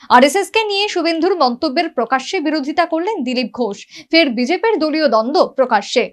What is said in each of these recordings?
আরএসএসকে নিয়ে শুভেন্দুর মন্তব্যের প্রকাশ্যে বিরোধিতা করলেন দিলীপ ঘোষ। ফের বিজেপির দলীয় দ্বন্দ্ব প্রকাশ্যে।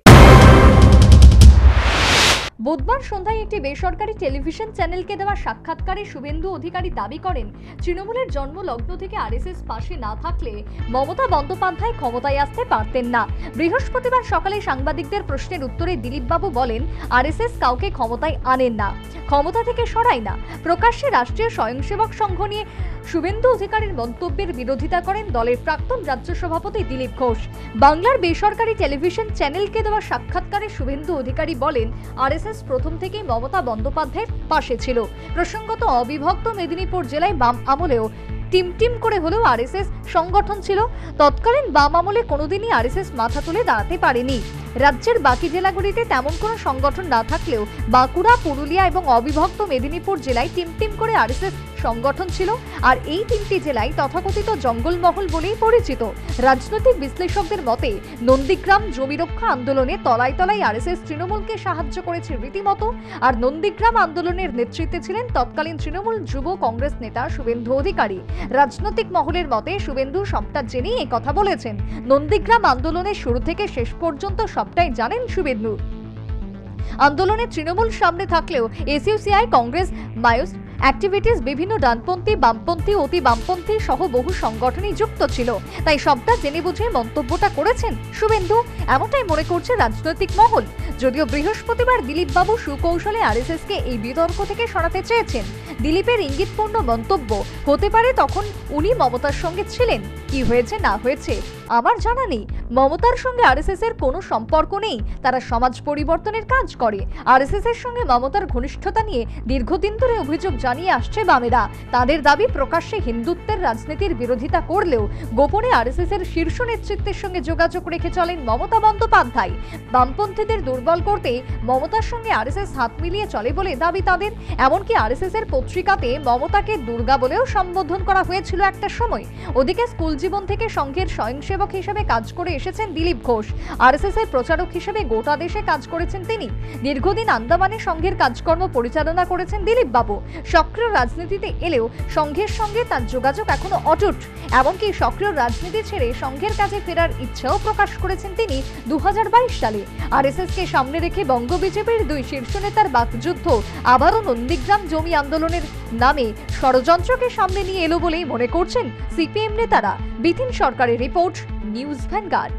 বুধবার সন্ধ্যায় একটি বেসরকারি টেলিভিশন চ্যানেলকে দেওয়া সাক্ষাৎকারে শুভেন্দু অধিকারী দাবি করেন, তৃণমূলের জন্মলগ্ন থেকে আরএসএস পাশে না থাকলে মমতা বন্দ্যোপাধ্যায় ক্ষমতায় আসতে পারতেন না। বৃহস্পতিবার সকালে সাংবাদিকদের প্রশ্নের উত্তরে দিলীপবাবু বলেন, আরএসএস কাউকে ক্ষমতায় আনেন না, ক্ষমতা থেকে সরায় না। প্রকাশ্যে রাষ্ট্রীয় স্বয়ংসেবক সংঘ নিয়ে শুভেন্দু অধিকারীর মন্তব্যের বিরোধিতা করেন দলের প্রাক্তন রাজ্য সভাপতি দিলীপ ঘোষ। বাংলার বেসরকারি টেলিভিশন চ্যানেলকে দেওয়া সাক্ষাৎকারে শুভেন্দু অধিকারী বলেন, আরএসএস প্রথম থেকেই মমতা বন্দ্যোপাধ্যায়ের পাশে ছিল। প্রসঙ্গত, অবিভক্ত মেদিনীপুর জেলায় বাম আমলেও টিম করে হলেও আরএসএস সংগঠন ছিল। তৎকালীন বাম আমলে কোনোদিনই আরএসএস মাথা তুলে দাঁড়াতে পারেনি। রাজ্যের বাকি জেলাগুলিতে তেমন কোনো সংগঠন না থাকলেও বাঁকুড়া, পুরুলিয়া এবং অবিভক্ত মেদিনীপুর জেলায় টিম করে আরএসএস সংগঠন ছিল। আর এই তিনটি জেলায় তথাকথিত জঙ্গলমহল বলেই পরিচিত। রাজনৈতিক বিশ্লেষকদের মতে নন্দীগ্রাম জমি রক্ষা আন্দোলনে তলায় তলায় আরএসএস তৃণমূলকে সাহায্য করেছে রীতিমতো। আর নন্দীগ্রাম আন্দোলনের নেতৃত্বে ছিলেন তৎকালীন তৃণমূল যুব কংগ্রেস নেতা শুভেন্দু অধিকারী। রাজনৈতিক মহলের মতে শুভেন্দু সবটা জেনেই এই কথা বলেছেন। নন্দীগ্রাম আন্দোলনের শুরু থেকে শেষ পর্যন্ত সবটাই জানেন শুভেন্দু। আন্দোলনে তৃণমূল সামনে থাকলেও এসইউসিআই, কংগ্রেস, মায়োস অ্যাক্টিভিটিস, বিভিন্ন ডানপন্থী, বামপন্থী, অতি বামপন্থী সহ বহু সংগঠনই যুক্ত ছিল। তাই সবটা জেনে বুঝে মন্তব্যটা করেছেন শুভেন্দু, এমনটাই মনে করছে রাজনৈতিক মহল। যদিও বৃহস্পতিবার দিলীপবাবু সুকৌশলে আরএসএসকে এই বিতর্ক থেকে সরাতে চেয়েছেন। দিলীপের ইঙ্গিতপূর্ণ মন্তব্য হতে পারে তখন উনি মমতার সঙ্গে ছিলেন, কি হয়েছে না হয়েছে আমার জানা নেই। মমতার সঙ্গে আরএসএস এর কোনো সম্পর্ক নেই, তারা সমাজ পরিবর্তনের কাজ করে। আরএসএস এর সঙ্গে মমতার ঘনিষ্ঠতা নিয়ে দীর্ঘদিন ধরে অভিযোগ জানিয়ে আসছে বামেরা। তাদের দাবি, প্রকাশ্যে হিন্দুত্বের রাজনীতির বিরোধিতা করলেও গোপনে আরএসএস এর শীর্ষ নেতৃত্বের সঙ্গে যোগাযোগ রেখে চলেন মমতা বন্দ্যোপাধ্যায়। বামপন্থীদের দুর্বল করতে মমতার সঙ্গে আরএসএস হাত মিলিয়ে চলে বলে দাবি তাদের। এমনকি আরএসএস এর পত্রিকাতে মমতাকে দুর্গা বলেও সম্বোধন করা হয়েছিল একটা সময়। ওদিকে স্কুল জীবন থেকে সংঘের স্বয়ংসেবক হিসেবে কাজ করে এসেছেন দিলীপ ঘোষ। আরএসএস এর প্রচারক হিসেবে গোটা দেশে কাজ করেছেন তিনি। দীর্ঘদিন আন্দামানে সংঘের কাজকর্ম পরিচালনা করেছেন দিলীপ বাবু। সক্রিয় রাজনীতিতে এলেও সংঘের সঙ্গে তার যোগাযোগ এখনো অটুট। এমনকি সক্রিয় রাজনীতি ছেড়ে সংঘের কাজে ফেরার ইচ্ছাও প্রকাশ করেছেন তিনি 2022 সালে। আরএসএস কে সামনে রেখে বঙ্গ বিজেপির দুই শীর্ষ নেতার বাকযুদ্ধ আবারও নন্দীগ্রাম জমি আন্দোলনের নামে ষড়যন্ত্রকে সামনে নিয়ে এলো বলেই মনে করছেন সিপিএম নেতারা। বিপিন সরকারের রিপোর্ট, নিউজ ভ্যানগার্ড।